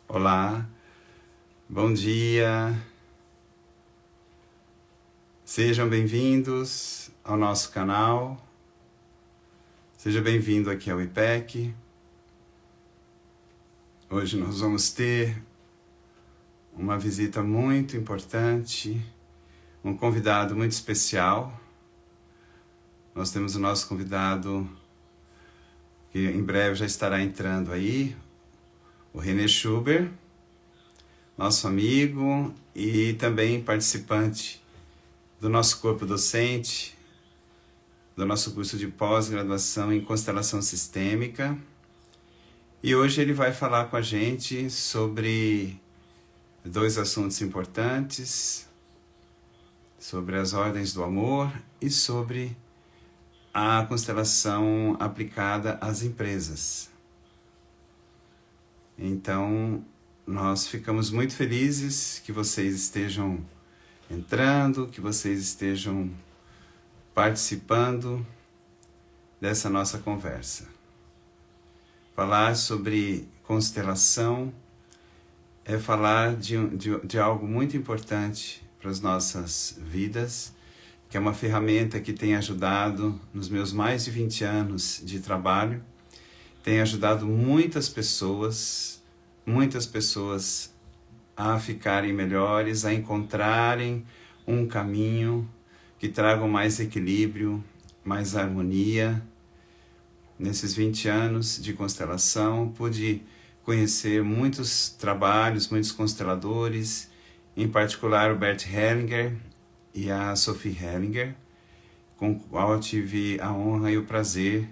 Olá, bom dia, sejam bem-vindos ao nosso canal, seja bem-vindo aqui ao IPEC. Hoje nós vamos ter uma visita muito importante, um convidado muito especial. Nós temos o nosso convidado que em breve já estará entrando aí, o René Schubert, nosso amigo e também participante do nosso corpo docente, do nosso curso de pós-graduação em constelação sistêmica. E hoje ele vai falar com a gente sobre dois assuntos importantes, sobre as ordens do amor e sobre a constelação aplicada às empresas. Então, nós ficamos muito felizes que vocês estejam entrando, que vocês estejam participando dessa nossa conversa. Falar sobre constelação é falar de algo muito importante para as nossas vidas, que é uma ferramenta que tem ajudado nos meus mais de 20 anos de trabalho, tem ajudado muitas pessoas a ficarem melhores, a encontrarem um caminho que traga mais equilíbrio, mais harmonia. Nesses 20 anos de constelação, pude conhecer muitos trabalhos, muitos consteladores, em particular o Bert Hellinger e a Sophie Hellinger, com o qual eu tive a honra e o prazer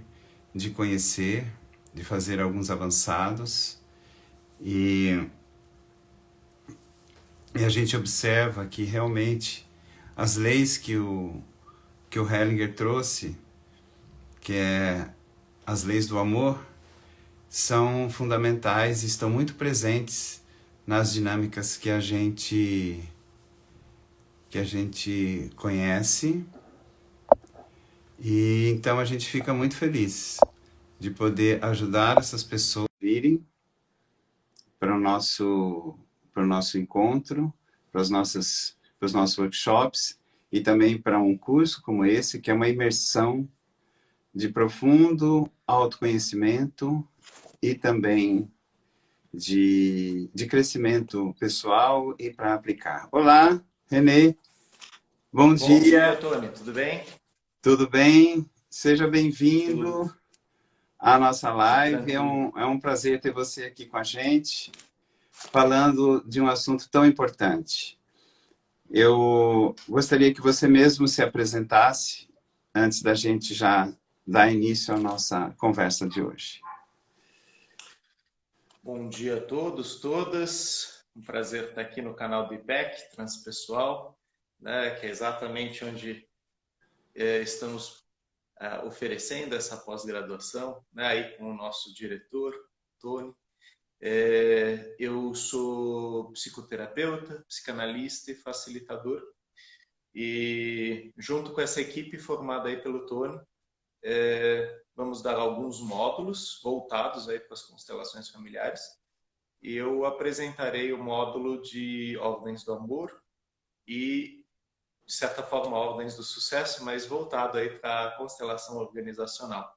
de conhecer, de fazer alguns avançados, e a gente observa que realmente as leis que o Hellinger trouxe, que é as leis do amor, são fundamentais e estão muito presentes nas dinâmicas que a gente conhece. E então a gente fica muito feliz de poder ajudar essas pessoas a virem para o nosso encontro, para os nossos workshops e também para um curso como esse, que é uma imersão de profundo autoconhecimento e também de crescimento pessoal e para aplicar. Olá, René, bom dia. Bom dia, Tony, tudo bem? Tudo bem? Seja bem-vindo à nossa live. É um prazer ter você aqui com a gente, falando de um assunto tão importante. Eu gostaria que você mesmo se apresentasse antes da gente já dar início à nossa conversa de hoje. Bom dia a todos, todas. Um prazer estar aqui no canal do IPEC, Transpessoal, né, que é exatamente onde estamos oferecendo essa pós-graduação, né, aí com o nosso diretor, Tony. Eu sou psicoterapeuta, psicanalista e facilitador. E junto com essa equipe formada aí pelo Tony, vamos dar alguns módulos voltados aí para as constelações familiares. E eu apresentarei o módulo de ordens do amor e, de certa forma, ordens do sucesso, mas voltado aí para a constelação organizacional.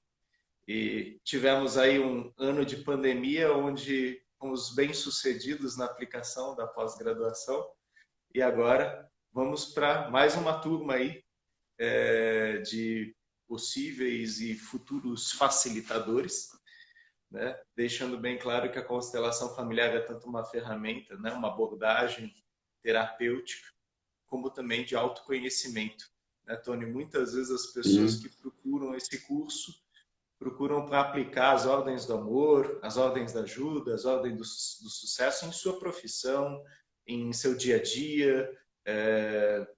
E tivemos aí um ano de pandemia onde fomos bem-sucedidos na aplicação da pós-graduação e agora vamos para mais uma turma aí de possíveis e futuros facilitadores, né? Deixando bem claro que a constelação familiar é tanto uma ferramenta, né? Uma abordagem terapêutica, como também de autoconhecimento, né, Tony? Muitas vezes as pessoas que procuram esse curso procuram para aplicar as ordens do amor, as ordens da ajuda, as ordens do sucesso em sua profissão, em seu dia a dia,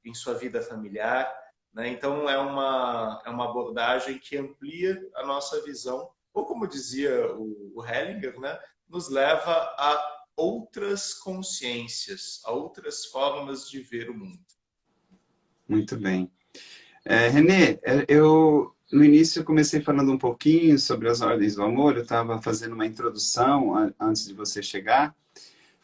em sua vida familiar, né? Então, é uma abordagem que amplia a nossa visão, ou como dizia o Hellinger, né? Nos leva a outras consciências, a outras formas de ver o mundo. Muito bem. René, eu no início comecei falando um pouquinho sobre as ordens do amor, eu estava fazendo uma introdução antes de você chegar,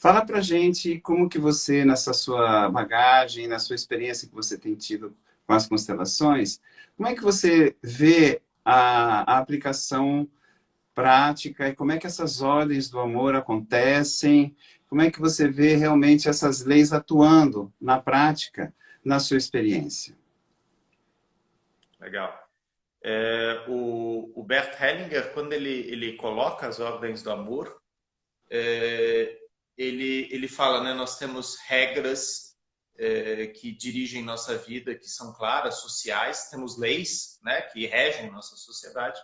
Fala pra gente como que você, nessa sua bagagem, na sua experiência que você tem tido com as constelações, como é que você vê a aplicação prática e como é que essas ordens do amor acontecem? Como é que você vê realmente essas leis atuando na prática, na sua experiência? Legal. O Bert Hellinger, quando ele coloca as ordens do amor, ele fala, né, nós temos regras que dirigem nossa vida, que são claras, sociais, temos leis, né, que regem nossa sociedade,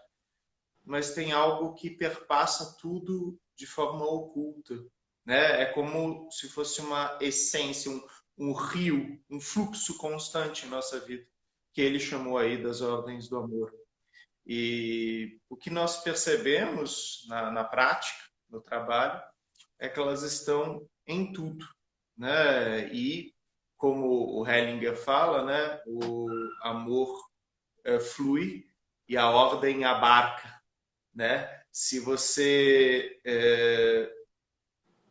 mas tem algo que perpassa tudo de forma oculta, né? É como se fosse uma essência, um rio, um fluxo constante em nossa vida, que ele chamou aí das ordens do amor. E o que nós percebemos na prática, no trabalho, é que elas estão em tudo, né? E como o Hellinger fala, né? O amor flui e a ordem abarca, né? Se você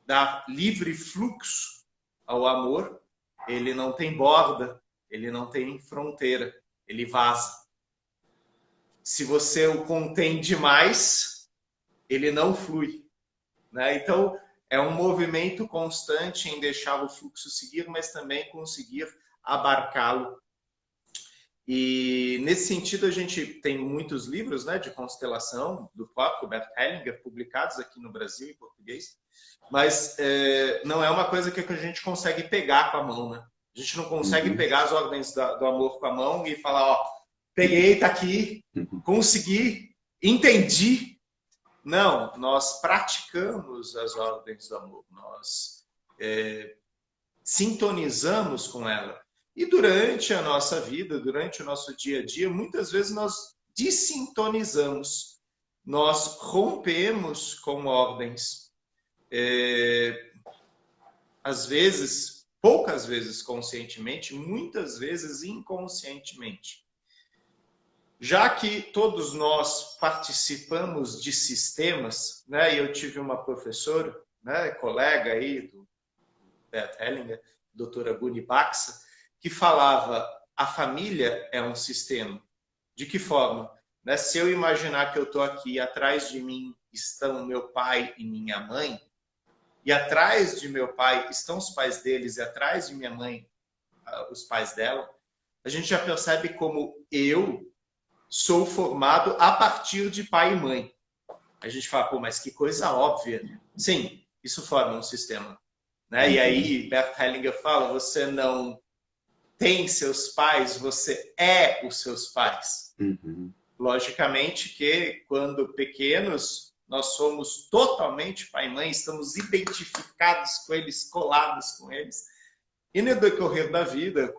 dá livre fluxo ao amor, ele não tem borda, ele não tem fronteira, ele vaza. Se você o contém demais, ele não flui, né? Então, é um movimento constante em deixar o fluxo seguir, mas também conseguir abarcá-lo. E, nesse sentido, a gente tem muitos livros, né, de constelação do próprio Bert Hellinger, publicados aqui no Brasil em português, mas não é uma coisa que a gente consegue pegar com a mão, né? A gente não consegue pegar as ordens do amor com a mão e falar, ó, peguei, tá aqui, consegui, entendi. Não, nós praticamos as ordens do amor, nós sintonizamos com ela. E durante a nossa vida, durante o nosso dia a dia, muitas vezes nós desintonizamos, nós rompemos com ordens. Às vezes, poucas vezes conscientemente, muitas vezes inconscientemente. Já que todos nós participamos de sistemas, né? E eu tive uma professora, né, colega aí do Bert Hellinger, doutora Guni Baxa, que falava: a família é um sistema. De que forma? Né? Se eu imaginar que eu estou aqui, atrás de mim estão meu pai e minha mãe, e atrás de meu pai estão os pais deles, e atrás de minha mãe, os pais dela, a gente já percebe como eu sou formado a partir de pai e mãe. A gente fala, pô, mas que coisa óbvia. Sim, isso forma um sistema. Né? E aí, Bert Hellinger fala, você não tem seus pais, você é os seus pais. Logicamente que, quando pequenos, nós somos totalmente pai e mãe, estamos identificados com eles, colados com eles. E no decorrer da vida,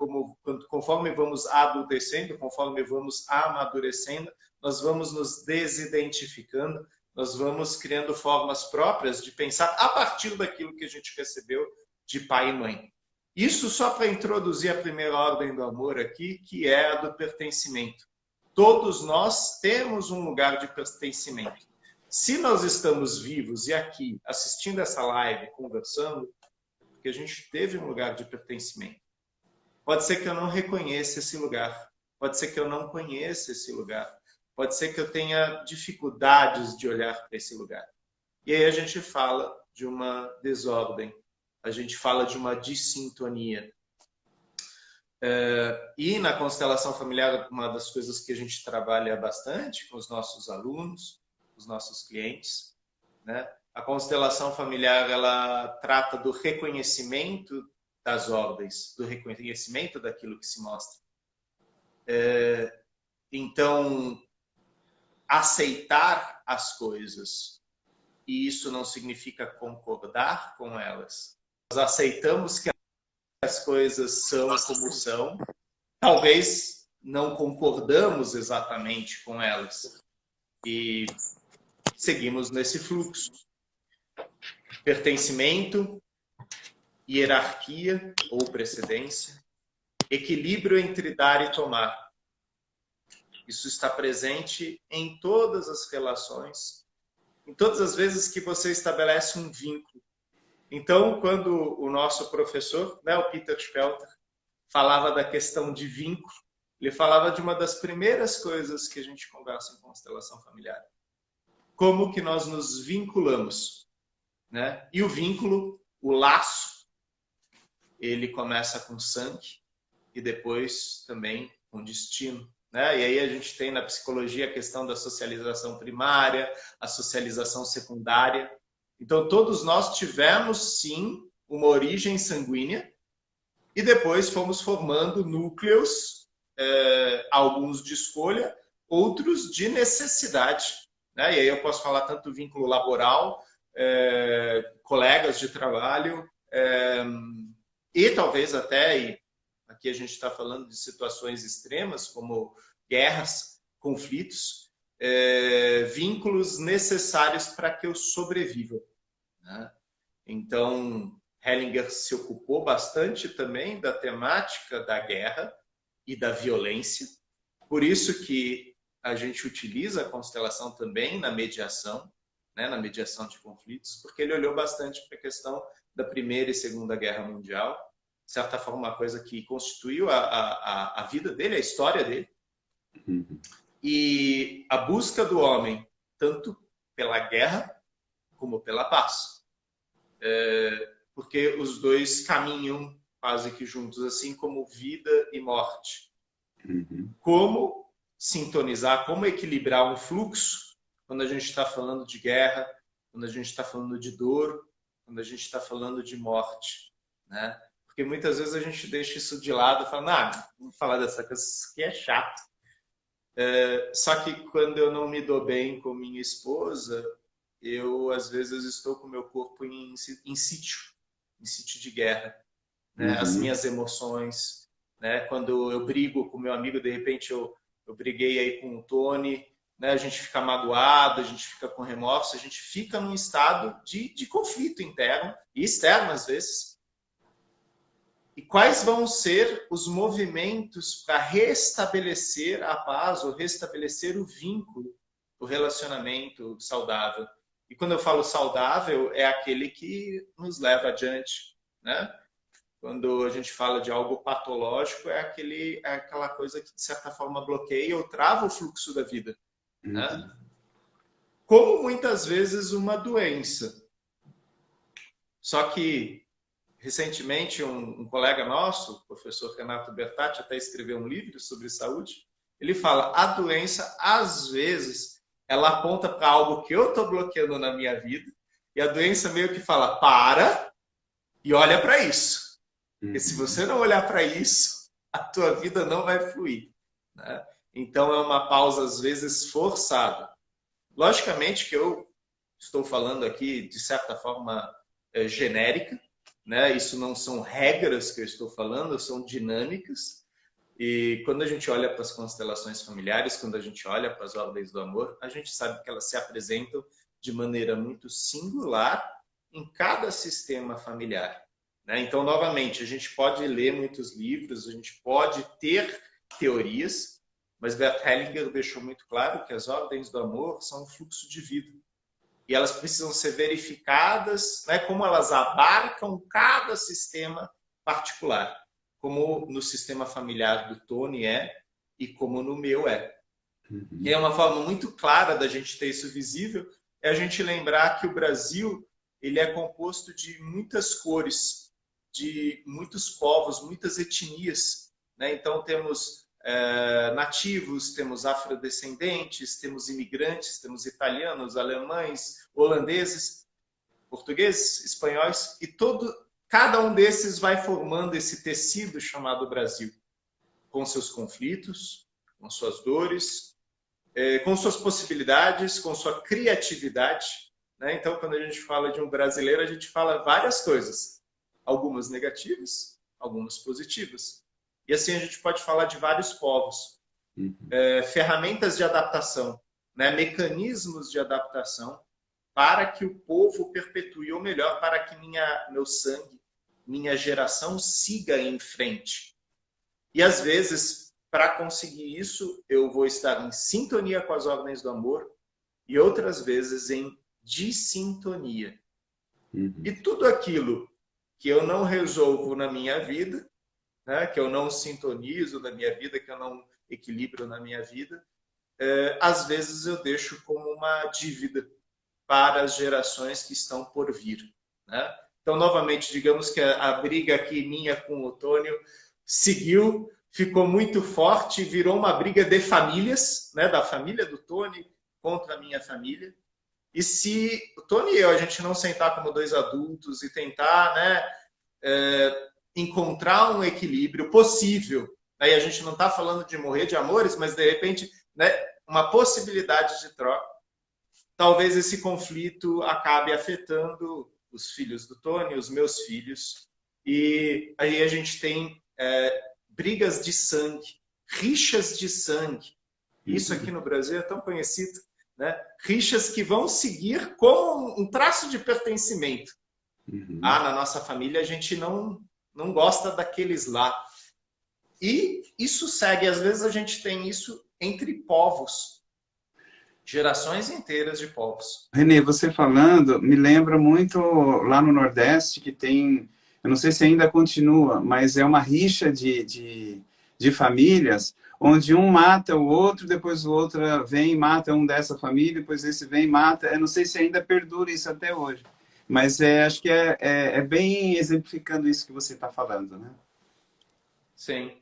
conforme vamos adultecendo, conforme vamos amadurecendo, nós vamos nos desidentificando, nós vamos criando formas próprias de pensar a partir daquilo que a gente recebeu de pai e mãe. Isso só para introduzir a primeira ordem do amor aqui, que é a do pertencimento. Todos nós temos um lugar de pertencimento. Se nós estamos vivos e aqui assistindo essa live, conversando, porque a gente teve um lugar de pertencimento. Pode ser que eu não reconheça esse lugar. Pode ser que eu não conheça esse lugar. Pode ser que eu tenha dificuldades de olhar para esse lugar. E aí a gente fala de uma desordem. A gente fala de uma dissintonia. E na constelação familiar, uma das coisas que a gente trabalha bastante com os nossos alunos, os nossos clientes, né? A constelação familiar, ela trata do reconhecimento das ordens, do reconhecimento daquilo que se mostra. Então, aceitar as coisas, e isso não significa concordar com elas. Nós aceitamos que as coisas são como são, talvez não concordamos exatamente com elas, e seguimos nesse fluxo. Pertencimento, hierarquia ou precedência, equilíbrio entre dar e tomar. Isso está presente em todas as relações, em todas as vezes que você estabelece um vínculo. Então, quando o nosso professor, né, o Peter Spelter, falava da questão de vínculo, ele falava de uma das primeiras coisas que a gente conversa em constelação familiar. Como que nós nos vinculamos, né? E o vínculo, o laço, ele começa com sangue e depois também com destino, né? E aí a gente tem na psicologia a questão da socialização primária, a socialização secundária. Então todos nós tivemos sim uma origem sanguínea e depois fomos formando núcleos, alguns de escolha, outros de necessidade, né? E aí eu posso falar tanto vínculo laboral, colegas de trabalho, e talvez até, e aqui a gente está falando de situações extremas, como guerras, conflitos, vínculos necessários para que eu sobreviva, né? Então, Hellinger se ocupou bastante também da temática da guerra e da violência. Por isso que a gente utiliza a constelação também na mediação, né, na mediação de conflitos, porque ele olhou bastante para a questão da Primeira e Segunda Guerra Mundial, de certa forma uma coisa que constituiu a vida dele, a história dele. E a busca do homem, tanto pela guerra como pela paz. Porque os dois caminham quase que juntos, assim como vida e morte. Como sintonizar, como equilibrar um fluxo quando a gente está falando de guerra, quando a gente está falando de dor, quando a gente está falando de morte, né? Porque muitas vezes a gente deixa isso de lado e fala, vamos falar dessa coisa que é chato. Só que quando eu não me dou bem com minha esposa, eu às vezes estou com o meu corpo em sítio de guerra, né? As minhas emoções, né? Quando eu brigo com meu amigo, de repente eu briguei aí com o Tony, né? A gente fica magoado, a gente fica com remorso, a gente fica num estado de conflito interno e externo às vezes. E quais vão ser os movimentos para restabelecer a paz ou restabelecer o vínculo, o relacionamento saudável? E quando eu falo saudável, é aquele que nos leva adiante, né? Quando a gente fala de algo patológico, é aquela coisa que, de certa forma, bloqueia ou trava o fluxo da vida, né? Como muitas vezes uma doença. Só que, recentemente, um colega nosso, o professor Renato Bertatti, até escreveu um livro sobre saúde, ele fala, a doença, às vezes, ela aponta para algo que eu estou bloqueando na minha vida, e a doença meio que fala, para e olha para isso. Porque se você não olhar para isso, a tua vida não vai fluir, né? Então, é uma pausa, às vezes, forçada. Logicamente que eu estou falando aqui, de certa forma, genérica, né? Isso não são regras que eu estou falando, são dinâmicas. E quando a gente olha para as constelações familiares, quando a gente olha para as ordens do amor, a gente sabe que elas se apresentam de maneira muito singular em cada sistema familiar. Então, novamente, a gente pode ler muitos livros, a gente pode ter teorias, mas Bert Hellinger deixou muito claro que as ordens do amor são um fluxo de vida. E elas precisam ser verificadas, né, como elas abarcam cada sistema particular, como no sistema familiar do Tony e como no meu é. E é uma forma muito clara da gente ter isso visível, é a gente lembrar que o Brasil ele é composto de muitas cores, de muitos povos, muitas etnias, né? Então temos nativos, temos afrodescendentes, temos imigrantes, temos italianos, alemães, holandeses, portugueses, espanhóis, e cada um desses vai formando esse tecido chamado Brasil, com seus conflitos, com suas dores, com suas possibilidades, com sua criatividade, né? Então, quando a gente fala de um brasileiro, a gente fala várias coisas, algumas negativas, algumas positivas. E assim a gente pode falar de vários povos. Ferramentas de adaptação, né? Mecanismos de adaptação para que o povo perpetue, ou melhor, para que meu sangue, minha geração siga em frente. E às vezes, para conseguir isso, eu vou estar em sintonia com as ordens do amor e outras vezes em dissintonia. E tudo aquilo que eu não resolvo na minha vida, né, que eu não sintonizo na minha vida, que eu não equilibro na minha vida, às vezes eu deixo como uma dívida para as gerações que estão por vir, né? Então, novamente, digamos que a briga aqui minha com o Tônio seguiu, ficou muito forte, virou uma briga de famílias, né? Da família do Tônio contra a minha família. E se o Tônio e eu, a gente não sentar como dois adultos e tentar, né, encontrar um equilíbrio possível, aí a gente não está falando de morrer de amores, mas de repente, né, uma possibilidade de troca, talvez esse conflito acabe afetando os filhos do Tony, os meus filhos, e aí a gente tem brigas de sangue, rixas de sangue. Isso aqui no Brasil é tão conhecido, né? Rixas que vão seguir como um traço de pertencimento. Na nossa família a gente não gosta daqueles lá. E isso segue, às vezes a gente tem isso entre povos, gerações inteiras de povos. Renê, você falando, me lembra muito lá no Nordeste que tem, eu não sei se ainda continua, mas é uma rixa de famílias, onde um mata o outro, depois o outro vem e mata um dessa família, depois esse vem e mata. Eu não sei se ainda perdura isso até hoje, mas acho que é bem exemplificando isso que você está falando, né? Sim.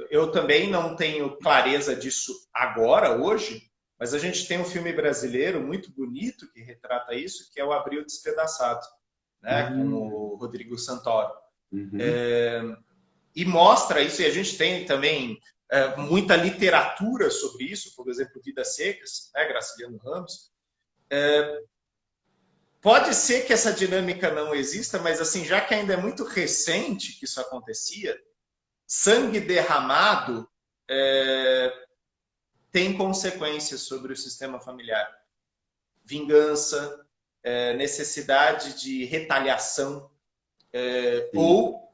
Eu também não tenho clareza disso agora, hoje, mas a gente tem um filme brasileiro muito bonito que retrata isso, que é o Abril Despedaçado, né, com o Rodrigo Santoro. E mostra isso, e a gente tem também muita literatura sobre isso, por exemplo, Vidas Secas, né, Graciliano Ramos. Pode ser que essa dinâmica não exista, mas assim, já que ainda é muito recente que isso acontecia, sangue derramado tem consequências sobre o sistema familiar. Vingança, necessidade de retaliação ou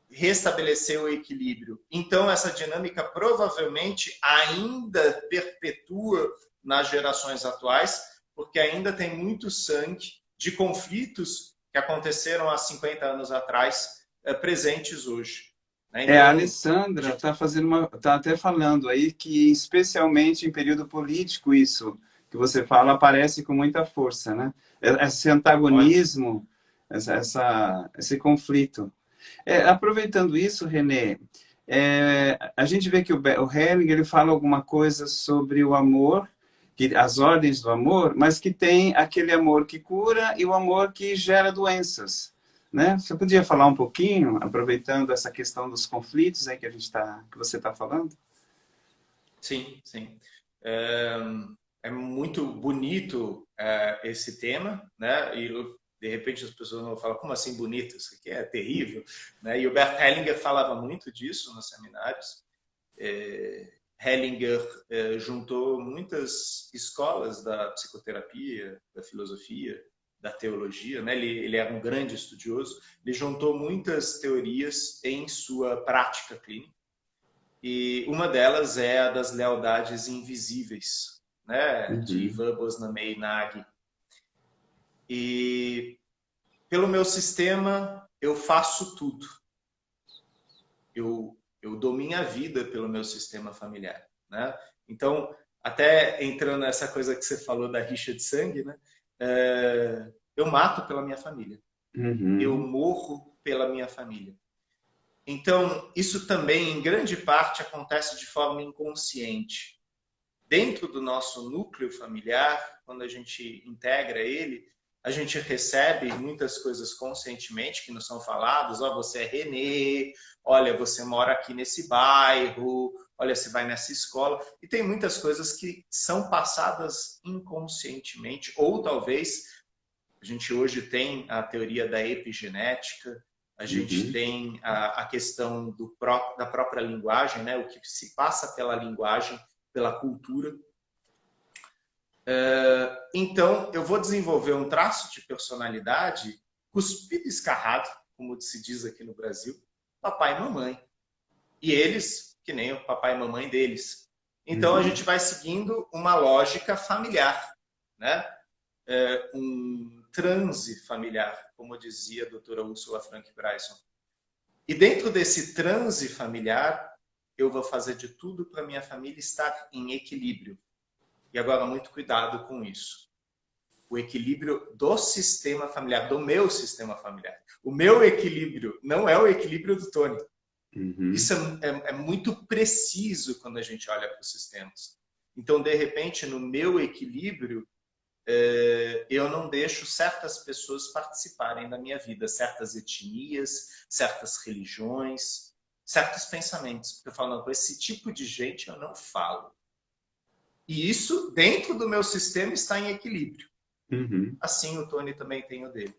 restabelecer o equilíbrio. Então, essa dinâmica provavelmente ainda perpetua nas gerações atuais, porque ainda tem muito sangue de conflitos que aconteceram há 50 anos atrás, presentes hoje. Então, a Alessandra tá até falando aí que, especialmente em período político, isso que você fala aparece com muita força, né? Esse antagonismo, esse conflito. Aproveitando isso, Renê, a gente vê que o Hellinger ele fala alguma coisa sobre o amor, as ordens do amor, mas que tem aquele amor que cura e o amor que gera doenças. Né? Você podia falar um pouquinho, aproveitando essa questão dos conflitos aí que você está falando? Sim, sim. É muito bonito esse tema, né? E de repente as pessoas vão falar, como assim bonito? Isso aqui é terrível. Né? E o Bert Hellinger falava muito disso nos seminários. Hellinger juntou muitas escolas da psicoterapia, da filosofia, da teologia, né? Ele era um grande estudioso, ele juntou muitas teorias em sua prática clínica, e uma delas é a das lealdades invisíveis, né? De Ivan Bosnamé Nagy. E pelo meu sistema, eu faço tudo. Eu dou minha vida pelo meu sistema familiar, né? Então, até entrando nessa coisa que você falou da rixa de sangue, né? Eu mato pela minha família. Eu morro pela minha família. Então, isso também, em grande parte, acontece de forma inconsciente. Dentro do nosso núcleo familiar, quando a gente integra ele, a gente recebe muitas coisas conscientemente que não são faladas. Você é Renê, olha, você mora aqui nesse bairro, olha, você vai nessa escola. E tem muitas coisas que são passadas inconscientemente, ou talvez a gente hoje tem a teoria da epigenética, a gente tem a questão da própria linguagem, né? O que se passa pela linguagem, pela cultura. Então, eu vou desenvolver um traço de personalidade cuspido e escarrado, como se diz aqui no Brasil, papai e mamãe. E eles, que nem o papai e mamãe deles. Então, a gente vai seguindo uma lógica familiar, né? transe familiar, como dizia a doutora Ursula Frank Bryson. E dentro desse transe familiar, eu vou fazer de tudo para minha família estar em equilíbrio. E agora, muito cuidado com isso. O equilíbrio do sistema familiar, do meu sistema familiar. O meu equilíbrio não é o equilíbrio do Tony. Isso é muito preciso quando a gente olha para os sistemas. Então, de repente, no meu equilíbrio, eu não deixo certas pessoas participarem da minha vida, certas etnias, certas religiões, certos pensamentos. Porque eu falo, não, com esse tipo de gente eu não falo. E isso, dentro do meu sistema, está em equilíbrio. Assim o Tony também tem o dele.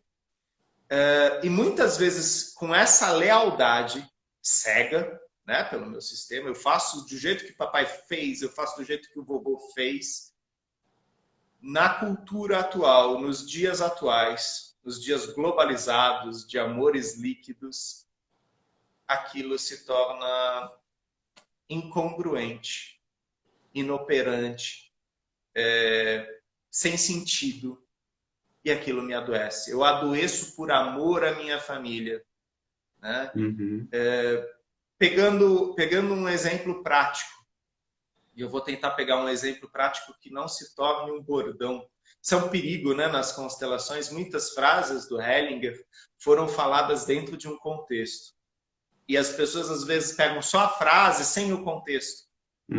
E muitas vezes, com essa lealdade cega, né, pelo meu sistema, eu faço do jeito que o papai fez, eu faço do jeito que o vovô fez. Na cultura atual, nos dias atuais, nos dias globalizados, de amores líquidos, aquilo se torna incongruente, inoperante, sem sentido, e aquilo me adoece. Eu adoeço por amor à minha família. Né? Pegando um exemplo prático, e eu vou tentar pegar um exemplo prático que não se torne um bordão. Isso é um perigo, né? Nas constelações, muitas frases do Hellinger foram faladas dentro de um contexto. E as pessoas, às vezes, pegam só a frase sem o contexto.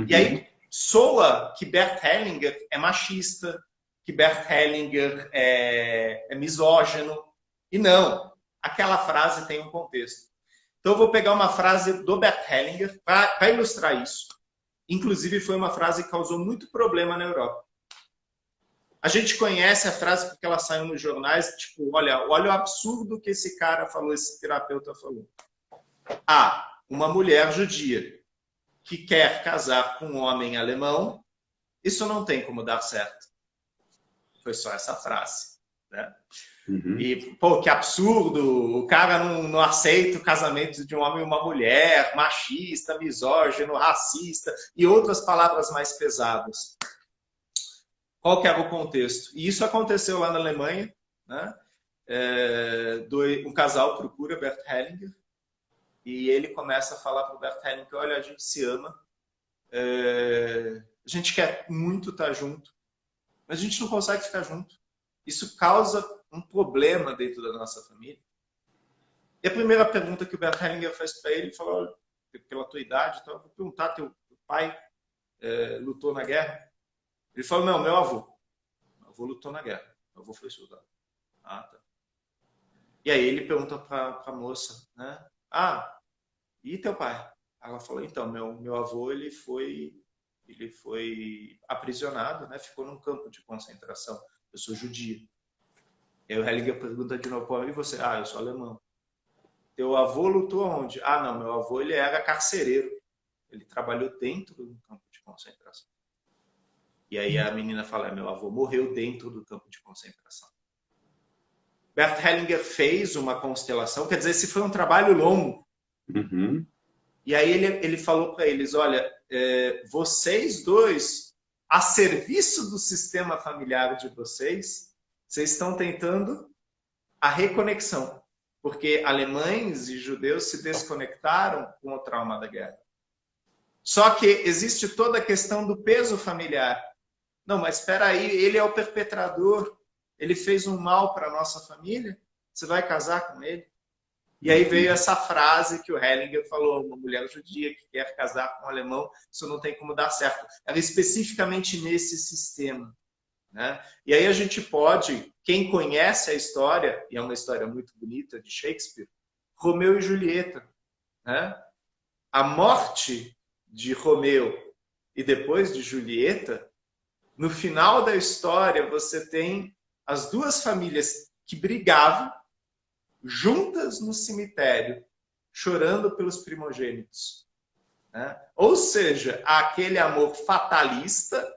E aí soa que Bert Hellinger é machista, que Bert Hellinger é misógino. E não, aquela frase tem um contexto. Então eu vou pegar uma frase do Bert Hellinger para ilustrar isso. Inclusive foi uma frase que causou muito problema na Europa. A gente conhece a frase porque ela saiu nos jornais, tipo, olha o absurdo que esse cara falou, esse terapeuta falou. Uma mulher judia que quer casar com um homem alemão, isso não tem como dar certo. Foi só essa frase. Né? E, pô, que absurdo, o cara não aceita o casamento de um homem e uma mulher, machista, misógino, racista e outras palavras mais pesadas. Qual que era o contexto? E isso aconteceu lá na Alemanha, né? Um casal procura Bert Hellinger e ele começa a falar para o Bert Hellinger, olha, a gente se ama, a gente quer muito estar junto, mas a gente não consegue ficar junto. Isso causa um problema dentro da nossa família. E a primeira pergunta que o Bert Hellinger fez para ele, falou, olha, pela tua idade, então, eu vou perguntar, teu pai lutou na guerra? Ele falou, não, meu avô. Meu avô lutou na guerra. Meu avô foi soldado. Tá. E aí ele pergunta para a moça, né? E teu pai? Ela falou, então, meu avô, ele foi aprisionado, né? Ficou num campo de concentração. Eu sou judia. E aí o Hellinger pergunta de novo, e você? Eu sou alemão. Teu avô lutou onde? Não, meu avô, ele era carcereiro. Ele trabalhou dentro do campo de concentração. E aí a menina fala, meu avô morreu dentro do campo de concentração. Bert Hellinger fez uma constelação, quer dizer, esse foi um trabalho longo. E aí ele falou para eles, olha, vocês dois, a serviço do sistema familiar de vocês estão tentando a reconexão. Porque alemães e judeus se desconectaram com o trauma da guerra. Só que existe toda a questão do peso familiar. Não, mas espera aí, ele é o perpetrador, ele fez um mal para a nossa família, você vai casar com ele? E aí veio essa frase que o Hellinger falou, uma mulher judia que quer casar com um alemão, isso não tem como dar certo. Era especificamente nesse sistema. Né? E aí a gente pode, quem conhece a história, e é uma história muito bonita de Shakespeare, Romeu e Julieta. Né? A morte de Romeu e depois de Julieta, no final da história você tem as duas famílias que brigavam juntas no cemitério, chorando pelos primogênitos. Né? Ou seja, aquele amor fatalista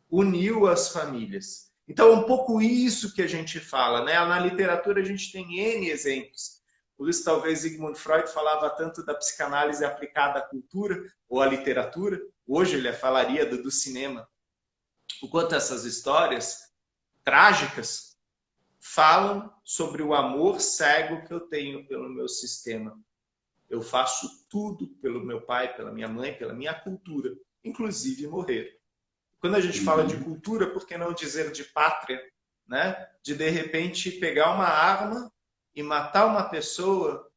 uniu as famílias. Então, é um pouco isso que a gente fala. Né? Na literatura, a gente tem N exemplos. Por isso, talvez Sigmund Freud falava tanto da psicanálise aplicada à cultura ou à literatura. Hoje, ele falaria do cinema. O quanto essas histórias trágicas, falam sobre o amor cego que eu tenho pelo meu sistema. Eu faço tudo pelo meu pai, pela minha mãe, pela minha cultura, inclusive morrer. Quando a gente fala de cultura, por que não dizer de pátria? Né? De repente, pegar uma arma e matar uma pessoa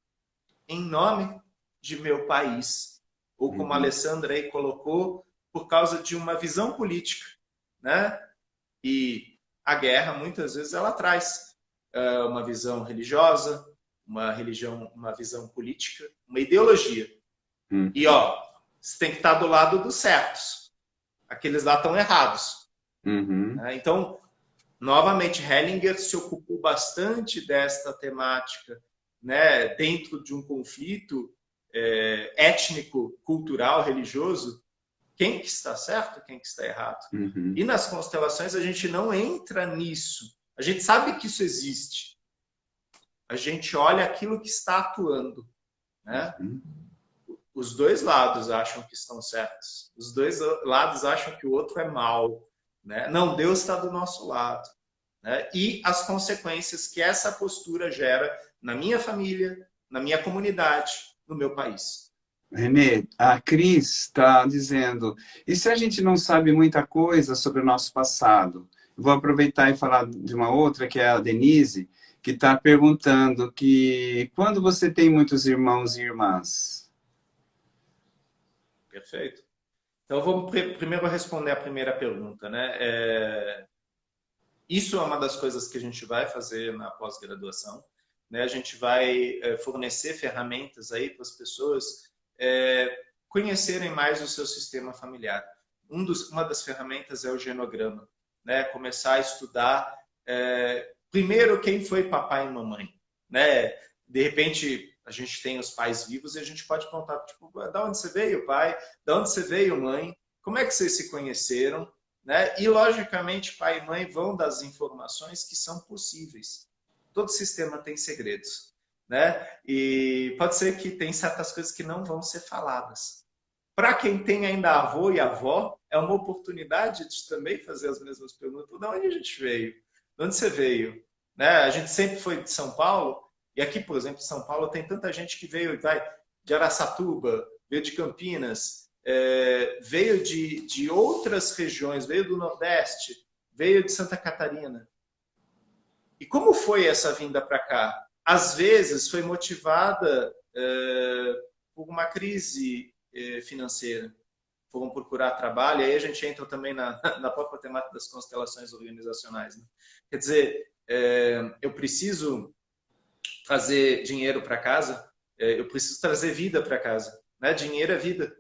em nome de meu país. Ou como a Alessandra aí colocou, por causa de uma visão política. Né? E a guerra, muitas vezes, ela traz uma visão religiosa, uma visão política, uma ideologia. E, ó, você tem que estar do lado dos certos. Aqueles lá estão errados. Então, novamente, Hellinger se ocupou bastante desta temática, né, dentro de um conflito étnico, cultural, religioso. Quem que está certo, quem que está errado. E nas constelações a gente não entra nisso. A gente sabe que isso existe. A gente olha aquilo que está atuando. Né? Os dois lados acham que estão certos. Os dois lados acham que o outro é mau. Né? Não, Deus está do nosso lado. Né? E as consequências que essa postura gera na minha família, na minha comunidade, no meu país. Renê, a Cris está dizendo, e se a gente não sabe muita coisa sobre o nosso passado? Vou aproveitar e falar de uma outra, que é a Denise, que está perguntando que quando você tem muitos irmãos e irmãs? Perfeito. Então, eu vou primeiro responder a primeira pergunta. Né? Isso é uma das coisas que a gente vai fazer na pós-graduação. Né? A gente vai fornecer ferramentas aí para as pessoas conhecerem mais o seu sistema familiar. Uma das ferramentas é o genograma. Né? Começar a estudar primeiro quem foi papai e mamãe. Né? De repente, a gente tem os pais vivos e a gente pode contar, tipo, de onde você veio, pai? De onde você veio, mãe? Como é que vocês se conheceram? Né? E, logicamente, pai e mãe vão das informações que são possíveis. Todo sistema tem segredos. Né? E pode ser que tem certas coisas que não vão ser faladas. Para quem tem ainda avô e avó, é uma oportunidade de também fazer as mesmas perguntas. De onde a gente veio? De onde você veio? Né? A gente sempre foi de São Paulo, e aqui, por exemplo, em São Paulo, tem tanta gente que veio de Araçatuba, veio de Campinas, veio de outras regiões, veio do Nordeste, veio de Santa Catarina. E como foi essa vinda para cá? Às vezes foi motivada por uma crise financeira. Foram procurar trabalho, e aí a gente entra também na própria temática das constelações organizacionais. Né? Quer dizer, eu preciso trazer dinheiro para casa, eu preciso trazer vida para casa. Né? Dinheiro é vida,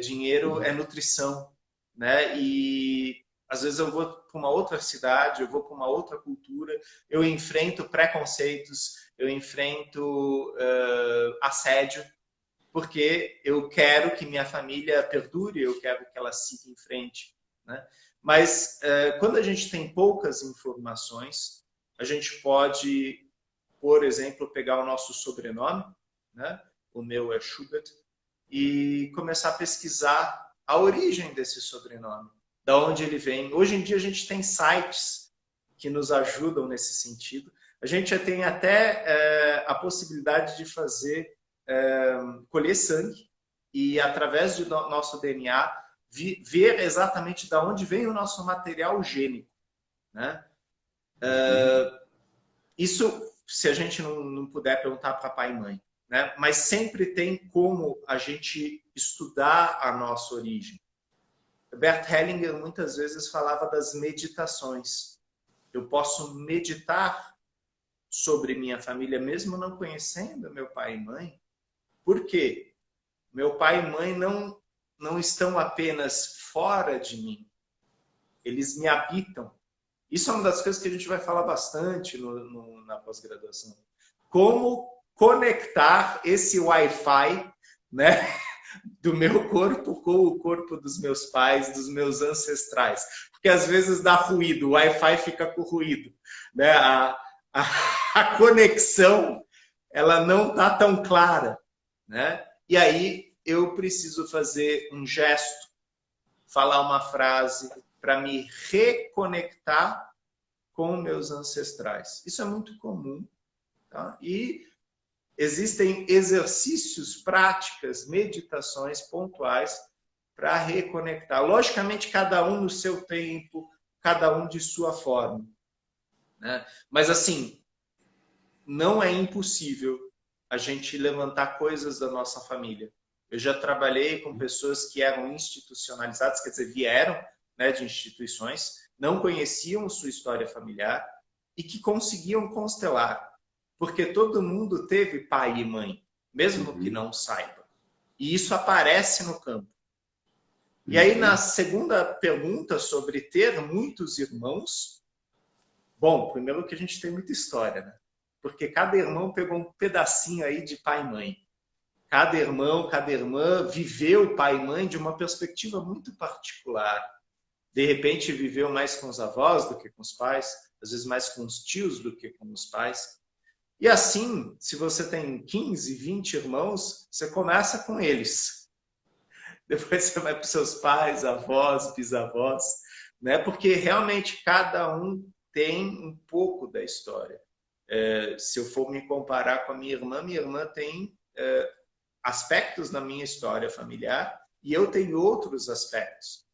dinheiro é nutrição. Né? E às vezes eu vou para uma outra cidade, eu vou para uma outra cultura, eu enfrento preconceitos, eu enfrento assédio, porque eu quero que minha família perdure, eu quero que ela siga em frente. Né? Mas quando a gente tem poucas informações, a gente pode, por exemplo, pegar o nosso sobrenome, né? O meu é Schubert, e começar a pesquisar a origem desse sobrenome, da onde ele vem. Hoje em dia a gente tem sites que nos ajudam nesse sentido. A gente já tem até a possibilidade de fazer, colher sangue e, através do nosso DNA, ver exatamente de onde vem o nosso material gênico. Né? Isso, se a gente não puder perguntar para pai e mãe. Né? Mas sempre tem como a gente estudar a nossa origem. Bert Hellinger muitas vezes falava das meditações. Eu posso meditar sobre minha família, mesmo não conhecendo meu pai e mãe. Por quê? Meu pai e mãe não estão apenas fora de mim. Eles me habitam. Isso é uma das coisas que a gente vai falar bastante na pós-graduação. Como conectar esse Wi-Fi, né, do meu corpo com o corpo dos meus pais, dos meus ancestrais. Porque às vezes dá ruído, o Wi-Fi fica com ruído. Né? A conexão ela não está tão clara. Né? E aí eu preciso fazer um gesto, falar uma frase para me reconectar com meus ancestrais. Isso é muito comum, tá? E existem exercícios, práticas, meditações pontuais para reconectar. Logicamente, cada um no seu tempo, cada um de sua forma, né? Mas, assim, não é impossível a gente levantar coisas da nossa família. Eu já trabalhei com pessoas que eram institucionalizadas, quer dizer, vieram, né, de instituições, não conheciam sua história familiar e que conseguiam constelar, porque todo mundo teve pai e mãe, mesmo que não saiba. E isso aparece no campo. E aí, na segunda pergunta sobre ter muitos irmãos, bom, primeiro que a gente tem muita história, né? Porque cada irmão pegou um pedacinho aí de pai e mãe. Cada irmão, cada irmã viveu pai e mãe de uma perspectiva muito particular. De repente, viveu mais com os avós do que com os pais, às vezes mais com os tios do que com os pais. E assim, se você tem 15, 20 irmãos, você começa com eles. Depois você vai para os seus pais, avós, bisavós, né? Porque realmente cada um tem um pouco da história. Se eu for me comparar com a minha irmã tem aspectos na minha história familiar e eu tenho outros aspectos.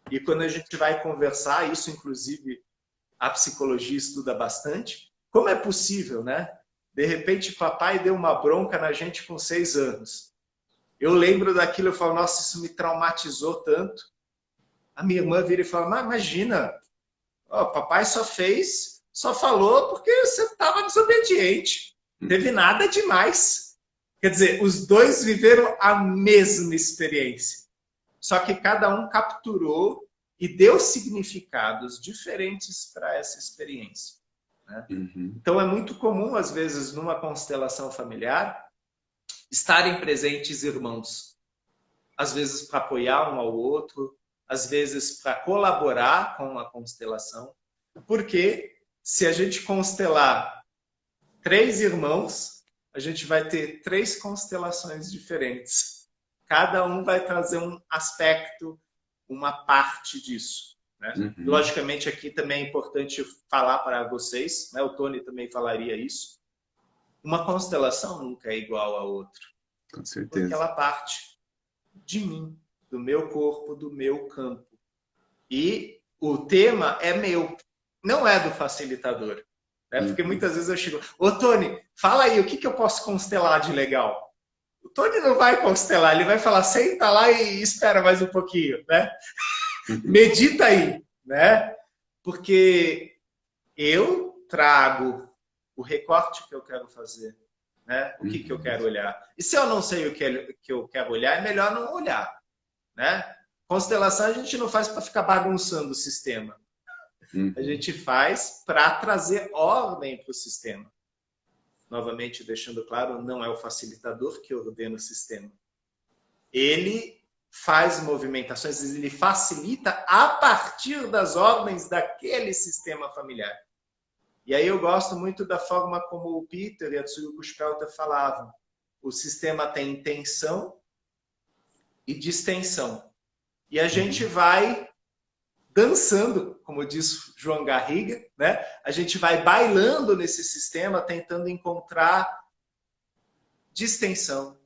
E quando a gente vai conversar, isso inclusive a psicologia estuda bastante, como é possível, né? De repente, papai deu uma bronca na gente com 6 anos. Eu lembro daquilo, eu falo, nossa, isso me traumatizou tanto. A minha irmã vira e fala, mas imagina, papai só falou porque você estava desobediente. Não teve nada demais. Quer dizer, os dois viveram a mesma experiência. Só que cada um capturou e deu significados diferentes para essa experiência, né? Então é muito comum, às vezes, numa constelação familiar, estarem presentes irmãos. Às vezes para apoiar um ao outro, às vezes para colaborar com a constelação. Porque se a gente constelar 3 irmãos, a gente vai ter 3 constelações diferentes. Cada um vai trazer um aspecto, uma parte disso, né? Logicamente, aqui também é importante falar para vocês, né? O Tony também falaria isso. Uma constelação nunca é igual a outra. Com certeza. Porque ela parte de mim, do meu corpo, do meu campo. E o tema é meu, não é do facilitador. Né? Porque muitas vezes eu chego, ô Tony, fala aí, o que eu posso constelar de legal? O Tony não vai constelar, ele vai falar, senta lá e espera mais um pouquinho, né? Medita aí, né? Porque eu trago o recorte que eu quero fazer, né? O que eu quero olhar. E se eu não sei o que eu quero olhar, é melhor não olhar, né? Constelação a gente não faz para ficar bagunçando o sistema. A gente faz para trazer ordem para o sistema. Novamente, deixando claro, não é o facilitador que ordena o sistema. Ele faz movimentações, ele facilita a partir das ordens daquele sistema familiar. E aí eu gosto muito da forma como o Peter e a Tsuyuko Spelter falavam. O sistema tem tensão e distensão. E a gente vai dançando, como diz João Garriga, né? A gente vai bailando nesse sistema, tentando encontrar distensão,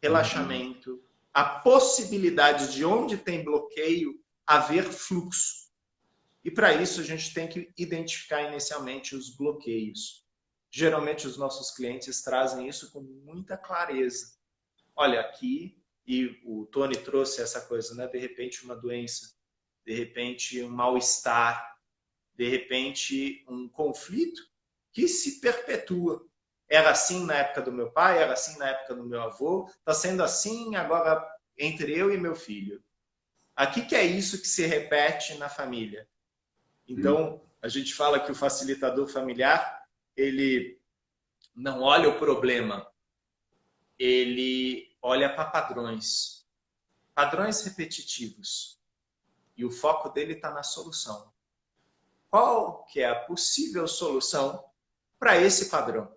relaxamento, a possibilidade de onde tem bloqueio, haver fluxo. E para isso a gente tem que identificar inicialmente os bloqueios. Geralmente os nossos clientes trazem isso com muita clareza. Olha, aqui, e o Tony trouxe essa coisa, né? De repente uma doença, de repente um mal-estar, de repente um conflito que se perpetua. Era assim na época do meu pai, era assim na época do meu avô, está sendo assim agora entre eu e meu filho. Aqui que é isso que se repete na família. Então, a gente fala que o facilitador familiar, ele não olha o problema, ele olha para padrões. Padrões repetitivos. E o foco dele está na solução. Qual que é a possível solução para esse padrão?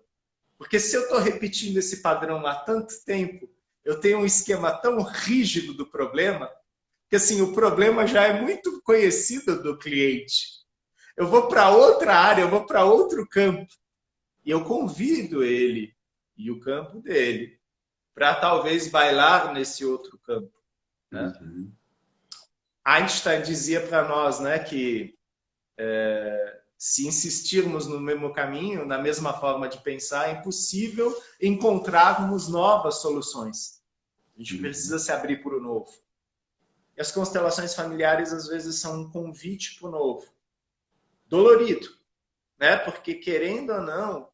Porque se eu estou repetindo esse padrão há tanto tempo, eu tenho um esquema tão rígido do problema, que assim, o problema já é muito conhecido do cliente. eu vou para outra área, eu vou para outro campo. E eu convido ele e o campo dele para talvez bailar nesse outro campo, né? Uhum. Einstein dizia para nós, né, que se insistirmos no mesmo caminho, na mesma forma de pensar, é impossível encontrarmos novas soluções. A gente precisa se abrir para o novo. E as constelações familiares, às vezes, são um convite para o novo. Dolorido, né? Porque, querendo ou não,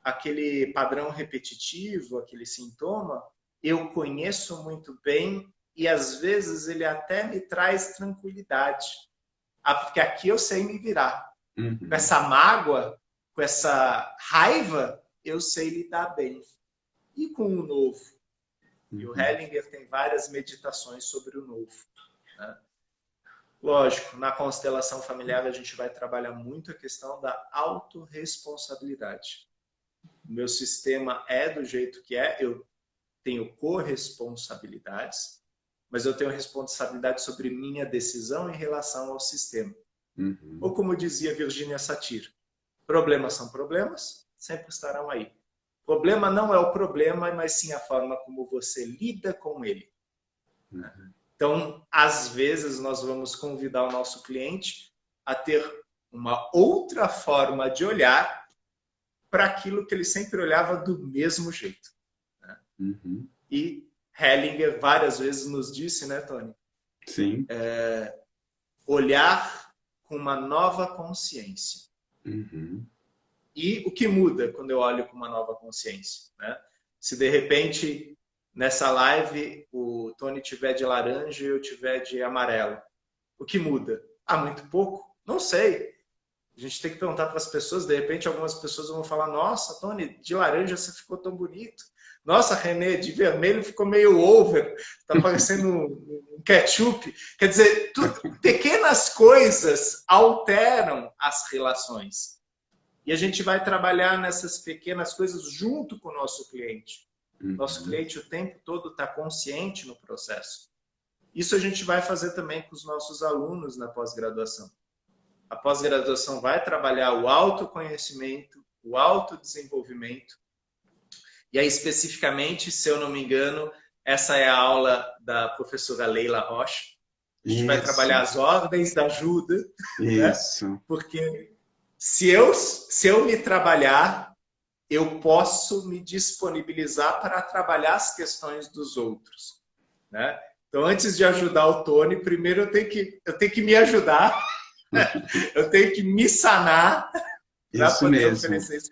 aquele padrão repetitivo, aquele sintoma, eu conheço muito bem e, às vezes, ele até me traz tranquilidade. Porque aqui eu sei me virar. Uhum. Com essa mágoa, com essa raiva, eu sei lidar bem. E com o novo? E o Hellinger tem várias meditações sobre o novo, né? Lógico, na constelação familiar a gente vai trabalhar muito a questão da autorresponsabilidade. O meu sistema é do jeito que é, eu tenho corresponsabilidades, mas eu tenho responsabilidade sobre minha decisão em relação ao sistema. Uhum. Ou como dizia Virginia Satir, problemas são problemas, sempre estarão aí. Problema não é o problema, mas sim a forma como você lida com ele. Uhum. Então, às vezes, nós vamos convidar o nosso cliente a ter uma outra forma de olhar para aquilo que ele sempre olhava do mesmo jeito, né? Uhum. E Hellinger várias vezes nos disse, né, Tony? Sim. Olhar com uma nova consciência. Uhum. E o que muda quando eu olho com uma nova consciência, né? Se de repente nessa live o Tony tiver de laranja e eu tiver de amarelo, o que muda? Ah, muito pouco? Não sei. A gente tem que perguntar para as pessoas. De repente algumas pessoas vão falar: nossa, Tony, de laranja você ficou tão bonito. Nossa, René, de vermelho ficou meio over. Está parecendo um ketchup. Quer dizer, pequenas coisas alteram as relações. E a gente vai trabalhar nessas pequenas coisas junto com o nosso cliente. Uhum. Nosso cliente o tempo todo está consciente no processo. Isso a gente vai fazer também com os nossos alunos na pós-graduação. A pós-graduação vai trabalhar o autoconhecimento, o autodesenvolvimento. E aí, especificamente, se eu não me engano, essa é a aula da professora Leila Rocha. A gente vai trabalhar as ordens da ajuda. Isso. Né? Porque se eu me trabalhar, eu posso me disponibilizar para trabalhar as questões dos outros, né? Então, antes de ajudar o Tony, primeiro eu tenho que me ajudar, eu tenho que me sanar para poder oferecer isso.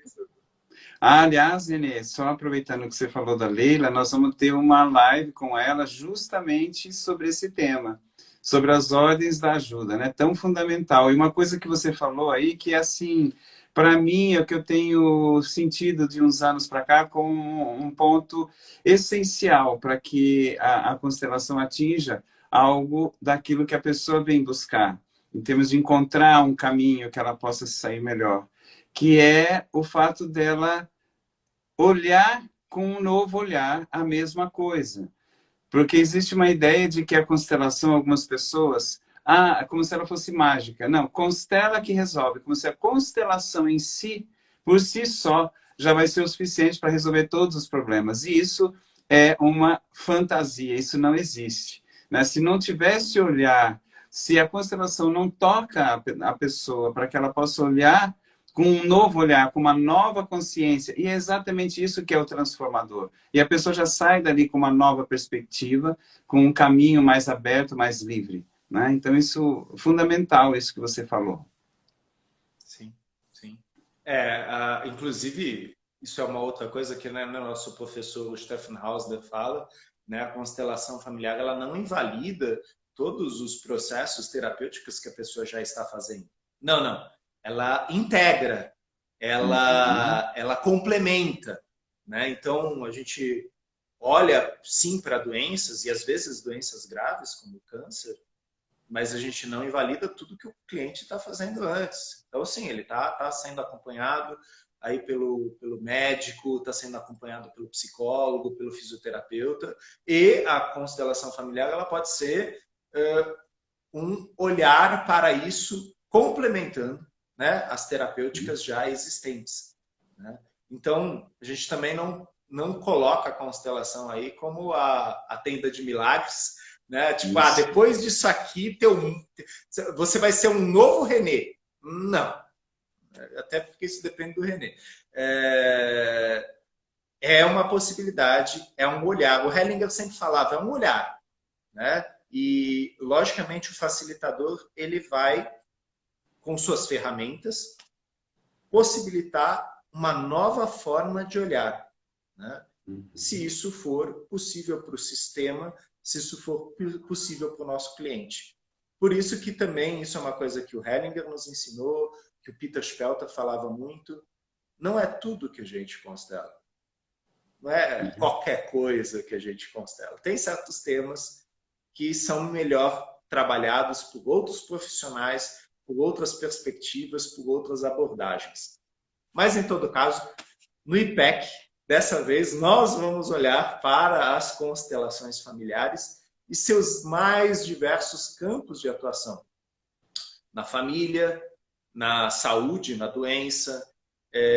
Aliás, Renê, só aproveitando que você falou da Leila, nós vamos ter uma live com ela justamente sobre esse tema, sobre as ordens da ajuda, né? Tão fundamental. E uma coisa que você falou aí, que é assim, para mim, é o que eu tenho sentido de uns anos para cá como um ponto essencial para que a constelação atinja algo daquilo que a pessoa vem buscar, em termos de encontrar um caminho que ela possa sair melhor, que é o fato dela olhar com um novo olhar a mesma coisa. Porque existe uma ideia de que a constelação, algumas pessoas, como se ela fosse mágica. Não, constela que resolve, como se a constelação em si, por si só, já vai ser o suficiente para resolver todos os problemas. E isso é uma fantasia, isso não existe, né? Se não tivesse olhar, se a constelação não toca a pessoa para que ela possa olhar com um novo olhar, com uma nova consciência, e é exatamente isso que é o transformador. E a pessoa já sai dali com uma nova perspectiva, com um caminho mais aberto, mais livre, né? Então, isso é fundamental, isso que você falou. Sim, sim. Inclusive, isso é uma outra coisa que, né, nosso professor Stephen Hausner fala, né? A constelação familiar, ela não invalida todos os processos terapêuticos que a pessoa já está fazendo. Não, não. Ela integra, ela complementa, né? Então, a gente olha, sim, para doenças, e às vezes doenças graves, como o câncer, mas a gente não invalida tudo que o cliente está fazendo antes. Então, sim, ele está sendo acompanhado aí pelo médico, está sendo acompanhado pelo psicólogo, pelo fisioterapeuta, e a constelação familiar ela pode ser um olhar para isso, complementando, né, as terapêuticas já existentes, né? Então, a gente também não coloca a constelação aí como a tenda de milagres, né? Tipo, depois disso aqui, você vai ser um novo René. Não. Até porque isso depende do René. É uma possibilidade, é um olhar. O Hellinger sempre falava, é um olhar, né? E, logicamente, o facilitador ele vai, com suas ferramentas, possibilitar uma nova forma de olhar, né? Se isso for possível para o sistema, se isso for possível para o nosso cliente. Por isso que também, isso é uma coisa que o Hellinger nos ensinou, que o Peter Spelter falava muito, não é tudo que a gente constela. Não é qualquer coisa que a gente constela. Tem certos temas que são melhor trabalhados por outros profissionais, por outras perspectivas, por outras abordagens. Mas, em todo caso, no IPEC, dessa vez, nós vamos olhar para as constelações familiares e seus mais diversos campos de atuação. Na família, na saúde, na doença,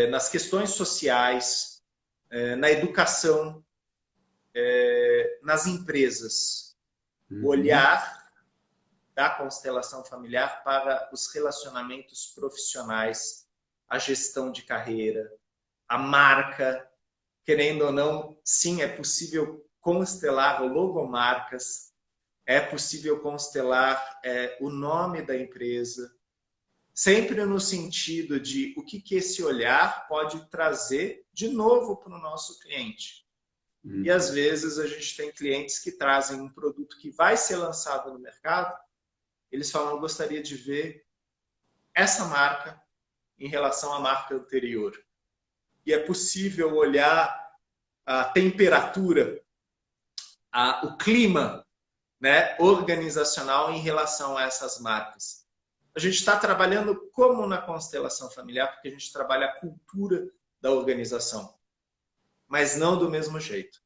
nas questões sociais, na educação, nas empresas. O olhar da constelação familiar para os relacionamentos profissionais, a gestão de carreira, a marca, querendo ou não, sim, é possível constelar logomarcas, é possível constelar o nome da empresa, sempre no sentido de o que esse olhar pode trazer de novo para o nosso cliente. E às vezes a gente tem clientes que trazem um produto que vai ser lançado no mercado, eles falam, eu gostaria de ver essa marca em relação à marca anterior. E é possível olhar a temperatura, o clima, né, organizacional em relação a essas marcas. A gente está trabalhando como na constelação familiar, porque a gente trabalha a cultura da organização, mas não do mesmo jeito.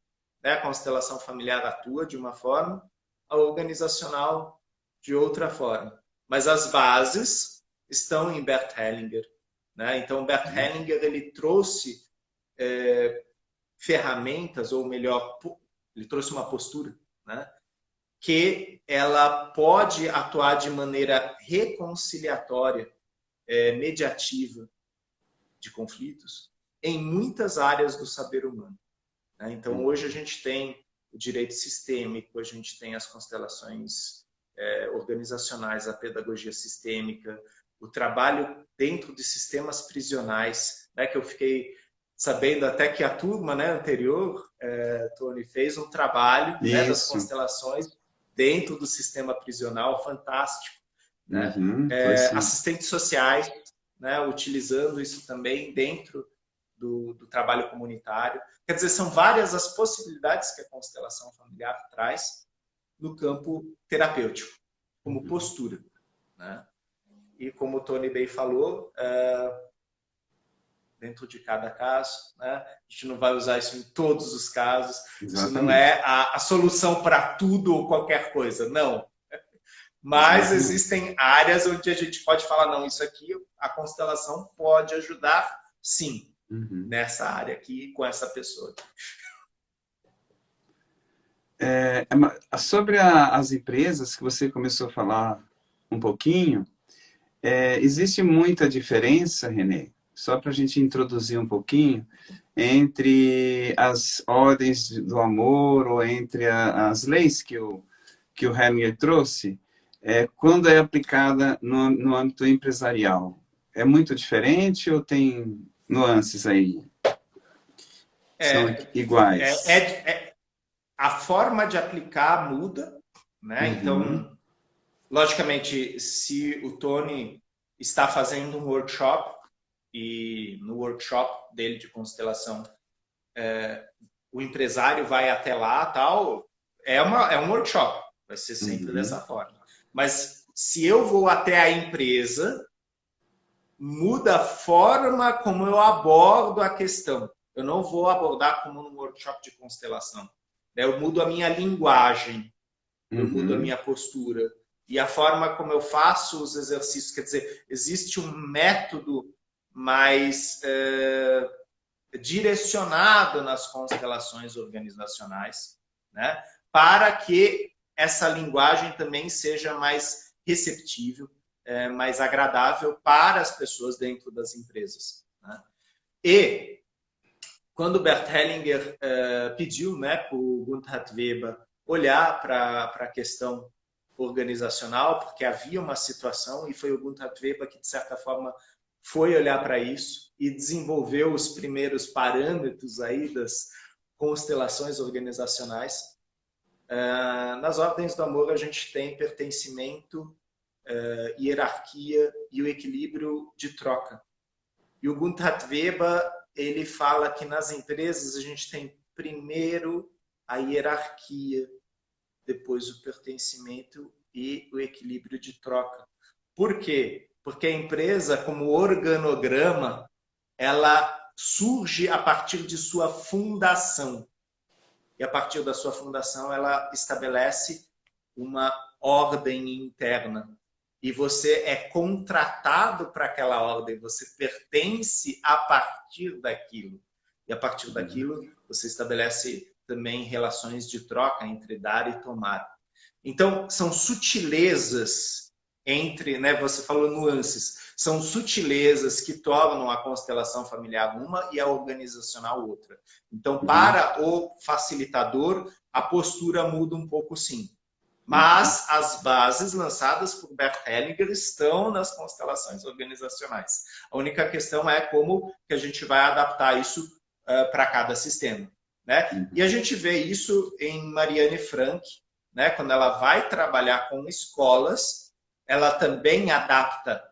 A constelação familiar atua de uma forma, a organizacional de outra forma. Mas as bases estão em Bert Hellinger, né? Então, Bert Hellinger ele trouxe ferramentas, ou melhor, ele trouxe uma postura, né? Que ela pode atuar de maneira reconciliatória, mediativa de conflitos em muitas áreas do saber humano. Né? Então, hoje a gente tem o direito sistêmico, a gente tem as constelações organizacionais, a pedagogia sistêmica, o trabalho dentro de sistemas prisionais, né? Que eu fiquei sabendo até que a turma, né, anterior, Tony, fez um trabalho, né, das constelações dentro do sistema prisional, fantástico. Né? Assistentes sociais, né, utilizando isso também dentro do trabalho comunitário. Quer dizer, são várias as possibilidades que a constelação familiar traz no campo terapêutico, como postura. Né? E como o Tony bem falou, dentro de cada caso, né? A gente não vai usar isso em todos os casos. Exatamente. Isso não é a solução para tudo ou qualquer coisa, não. Mas existem áreas onde a gente pode falar, não, isso aqui, a constelação pode ajudar, sim, nessa área aqui, com essa pessoa aqui. Sobre as empresas que você começou a falar um pouquinho, existe muita diferença, René, só para a gente introduzir um pouquinho, entre as ordens do amor ou entre as leis que o Hellinger trouxe, quando é aplicada no âmbito empresarial. É muito diferente ou tem nuances aí? São iguais? A forma de aplicar muda, né? Então, logicamente, se o Tony está fazendo um workshop e no workshop dele de constelação o empresário vai até lá, tal, é um workshop, vai ser sempre dessa forma. Mas se eu vou até a empresa, muda a forma como eu abordo a questão. Eu não vou abordar como num workshop de constelação. Eu mudo a minha linguagem, eu mudo a minha postura. e a forma como eu faço os exercícios, quer dizer, existe um método mais direcionado nas constelações organizacionais, né, para que essa linguagem também seja mais receptível, mais agradável para as pessoas dentro das empresas, né? E quando Bert Hellinger pediu, né, para o Gunther Weber olhar para a questão organizacional, porque havia uma situação, e foi o Gunther Weber que, de certa forma, foi olhar para isso e desenvolveu os primeiros parâmetros aí das constelações organizacionais. Nas ordens do amor, a gente tem pertencimento, hierarquia e o equilíbrio de troca. E o Gunther Weber, ele fala que nas empresas a gente tem primeiro a hierarquia, depois o pertencimento e o equilíbrio de troca. Por quê? Porque a empresa, como organograma, ela surge a partir de sua fundação. E a partir da sua fundação, ela estabelece uma ordem interna. E você é contratado para aquela ordem, você pertence a partir daquilo. E a partir daquilo, você estabelece também relações de troca entre dar e tomar. Então, são sutilezas entre, né, você falou nuances, são sutilezas que tornam a constelação familiar uma e a organizacional outra. Então, para o facilitador, a postura muda um pouco, sim. Mas as bases lançadas por Bert Hellinger estão nas constelações organizacionais. A única questão é como que a gente vai adaptar isso para cada sistema, né? E a gente vê isso em Marianne Frank, né? Quando ela vai trabalhar com escolas, ela também adapta,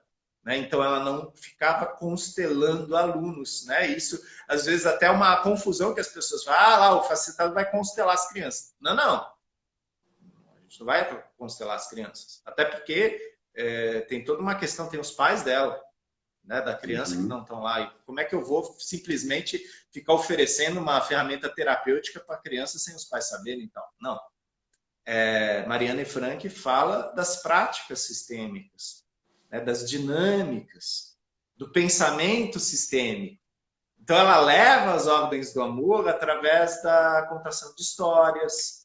né? Então ela não ficava constelando alunos, né? Isso às vezes até uma confusão que as pessoas falam, lá o facilitador vai constelar as crianças. Não, não. A gente não vai constelar as crianças. Até porque tem toda uma questão, tem os pais dela, né, da criança que não estão lá. E como é que eu vou simplesmente ficar oferecendo uma ferramenta terapêutica para a criança sem os pais saberem? Então, não. Marianne Frank fala das práticas sistêmicas, né, das dinâmicas, do pensamento sistêmico. Então, ela leva as ordens do amor através da contação de histórias,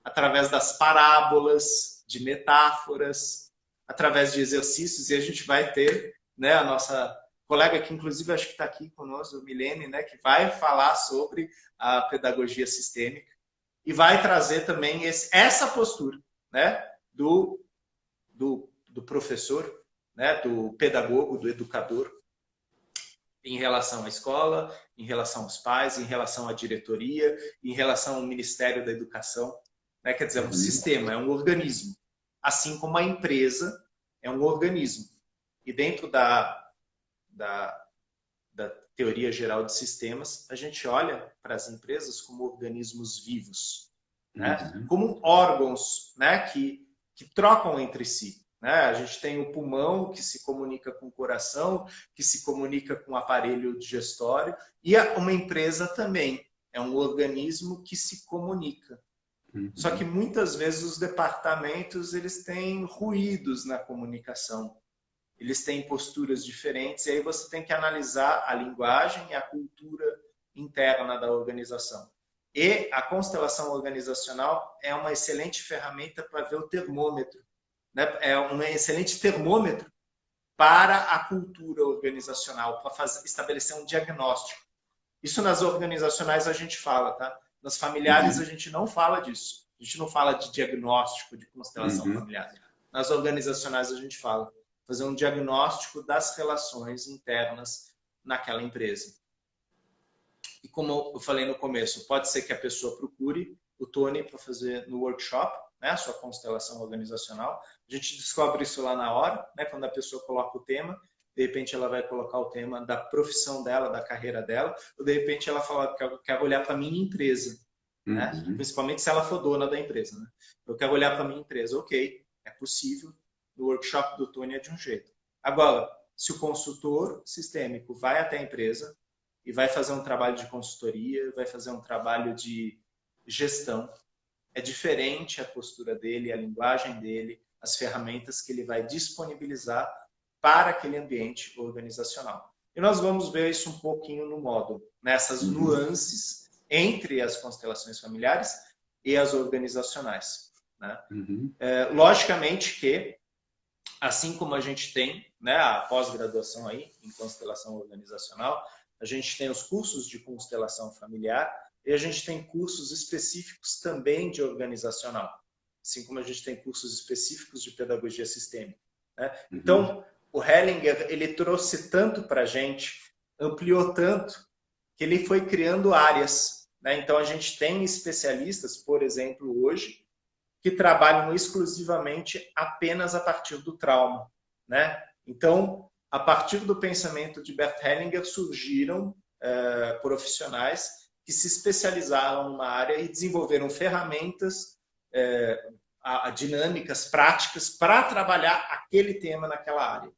através das parábolas, de metáforas, através de exercícios, e a gente vai ter, né, a nossa colega, que inclusive acho que está aqui conosco, Milene, né, que vai falar sobre a pedagogia sistêmica e vai trazer também essa postura, né, do professor, né, do pedagogo, do educador, em relação à escola, em relação aos pais, em relação à diretoria, em relação ao Ministério da Educação. Né? Quer dizer, é um sistema, é um organismo. Assim como a empresa é um organismo. E dentro da teoria geral de sistemas, a gente olha para as empresas como organismos vivos, né? Como órgãos, né, que trocam entre si. Né? A gente tem o pulmão, que se comunica com o coração, que se comunica com o aparelho digestório, e uma empresa também é um organismo que se comunica. Só que muitas vezes os departamentos eles têm ruídos na comunicação, eles têm posturas diferentes, e aí você tem que analisar a linguagem e a cultura interna da organização. E a constelação organizacional é uma excelente ferramenta para ver o termômetro, né? É um excelente termômetro para a cultura organizacional, para estabelecer um diagnóstico. Isso nas organizacionais a gente fala, tá? Nas familiares a gente não fala disso. A gente não fala de diagnóstico de constelação familiar. Nas organizacionais a gente fala. Fazer um diagnóstico das relações internas naquela empresa. E como eu falei no começo, pode ser que a pessoa procure o Tony para fazer no workshop, né, a sua constelação organizacional. A gente descobre isso lá na hora, né, quando a pessoa coloca o tema. De repente ela vai colocar o tema da profissão dela, da carreira dela, ou de repente ela fala que eu quero olhar para a minha empresa, né? Principalmente se ela for dona da empresa. Né? Eu quero olhar para a minha empresa. Ok, é possível. No workshop do Tony é de um jeito. Agora, se o consultor sistêmico vai até a empresa e vai fazer um trabalho de consultoria, vai fazer um trabalho de gestão, é diferente a postura dele, a linguagem dele, as ferramentas que ele vai disponibilizar para aquele ambiente organizacional. E nós vamos ver isso um pouquinho no módulo, nessas nuances entre as constelações familiares e as organizacionais, né? Logicamente que, assim como a gente tem, né, a pós-graduação aí em constelação organizacional, a gente tem os cursos de constelação familiar e a gente tem cursos específicos também de organizacional, assim como a gente tem cursos específicos de pedagogia sistêmica, né? Então, o Hellinger, ele trouxe tanto para a gente, ampliou tanto, que ele foi criando áreas, né? Então, a gente tem especialistas, por exemplo, hoje, que trabalham exclusivamente apenas a partir do trauma, né? Então, a partir do pensamento de Bert Hellinger, surgiram profissionais que se especializaram numa área e desenvolveram ferramentas dinâmicas, práticas, para trabalhar aquele tema naquela área,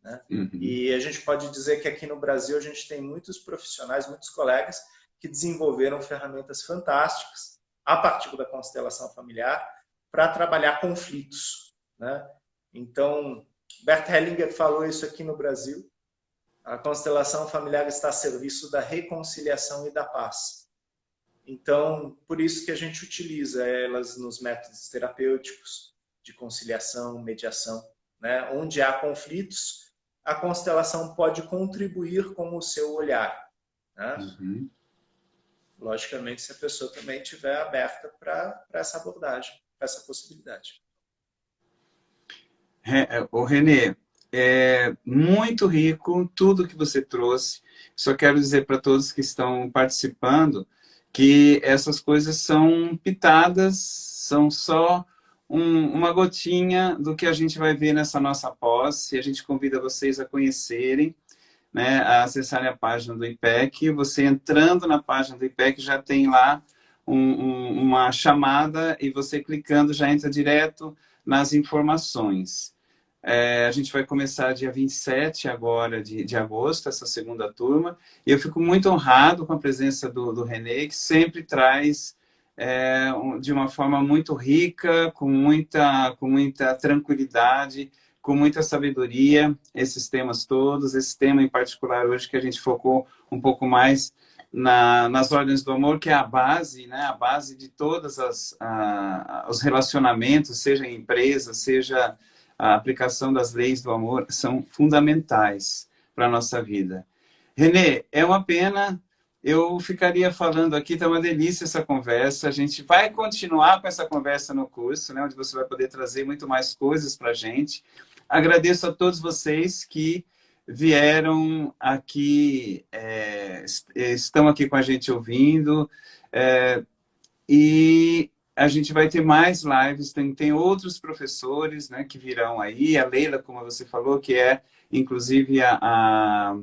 né? E a gente pode dizer que aqui no Brasil a gente tem muitos profissionais, muitos colegas que desenvolveram ferramentas fantásticas a partir da constelação familiar para trabalhar conflitos, né? Então, Bert Hellinger falou isso aqui no Brasil: a constelação familiar está a serviço da reconciliação e da paz. Então, por isso que a gente utiliza elas nos métodos terapêuticos de conciliação, mediação, né? Onde há conflitos, a constelação pode contribuir com o seu olhar, né? Logicamente, se a pessoa também estiver aberta para essa abordagem, para essa possibilidade. O Renê, é muito rico tudo que você trouxe. Só quero dizer para todos que estão participando que essas coisas são pitadas, são só uma gotinha do que a gente vai ver nessa nossa pós, e a gente convida vocês a conhecerem, né, a acessarem a página do IPEC. Você entrando na página do IPEC já tem lá uma chamada, e você clicando já entra direto nas informações. A gente vai começar dia 27 agora de agosto, essa segunda turma, e eu fico muito honrado com a presença do Renê, que sempre traz de uma forma muito rica, com muita tranquilidade, com muita sabedoria, esses temas todos, esse tema em particular hoje que a gente focou um pouco mais nas ordens do amor, que é a base, né, a base de todos os relacionamentos, seja em empresa, seja a aplicação das leis do amor, são fundamentais para a nossa vida. Renê, é uma pena, eu ficaria falando aqui, está uma delícia essa conversa, a gente vai continuar com essa conversa no curso, né, onde você vai poder trazer muito mais coisas para a gente. Agradeço a todos vocês que vieram aqui, estão aqui com a gente ouvindo, e a gente vai ter mais lives, tem outros professores, né, que virão aí, a Leila, como você falou, que é, inclusive, a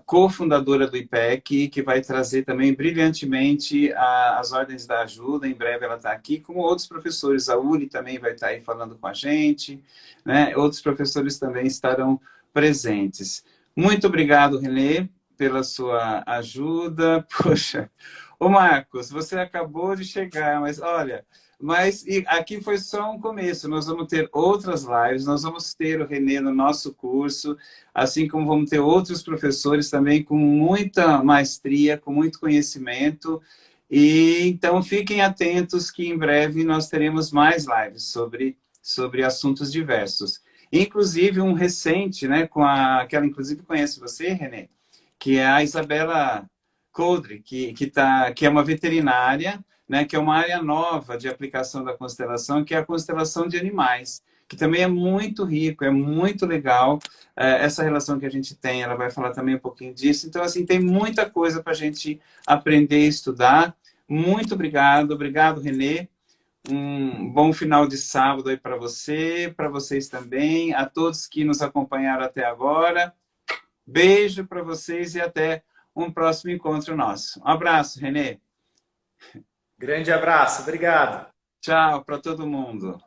cofundadora do IPEC, que vai trazer também brilhantemente as ordens da ajuda. Em breve ela está aqui, como outros professores. A Uri também vai estar aí falando com a gente, né? Outros professores também estarão presentes. Muito obrigado, Renê, pela sua ajuda. Poxa, ô Marcos, você acabou de chegar, mas olha, aqui foi só um começo. Nós vamos ter outras lives, nós vamos ter o Renê no nosso curso, assim como vamos ter outros professores também com muita maestria, com muito conhecimento. E então fiquem atentos que em breve nós teremos mais lives sobre assuntos diversos. Inclusive um recente, né, que ela inclusive conhece você, Renê, que é a Isabela Coldre, que é uma veterinária, né, que é uma área nova de aplicação da constelação, que é a constelação de animais, que também é muito rico, é muito legal essa relação que a gente tem. Ela vai falar também um pouquinho disso. Então, assim, tem muita coisa para a gente aprender e estudar. Muito obrigado. Obrigado, Renê. Um bom final de sábado aí para você, para vocês também, a todos que nos acompanharam até agora. Beijo para vocês e até um próximo encontro nosso. Um abraço, Renê. Grande abraço, obrigado. Tchau para todo mundo.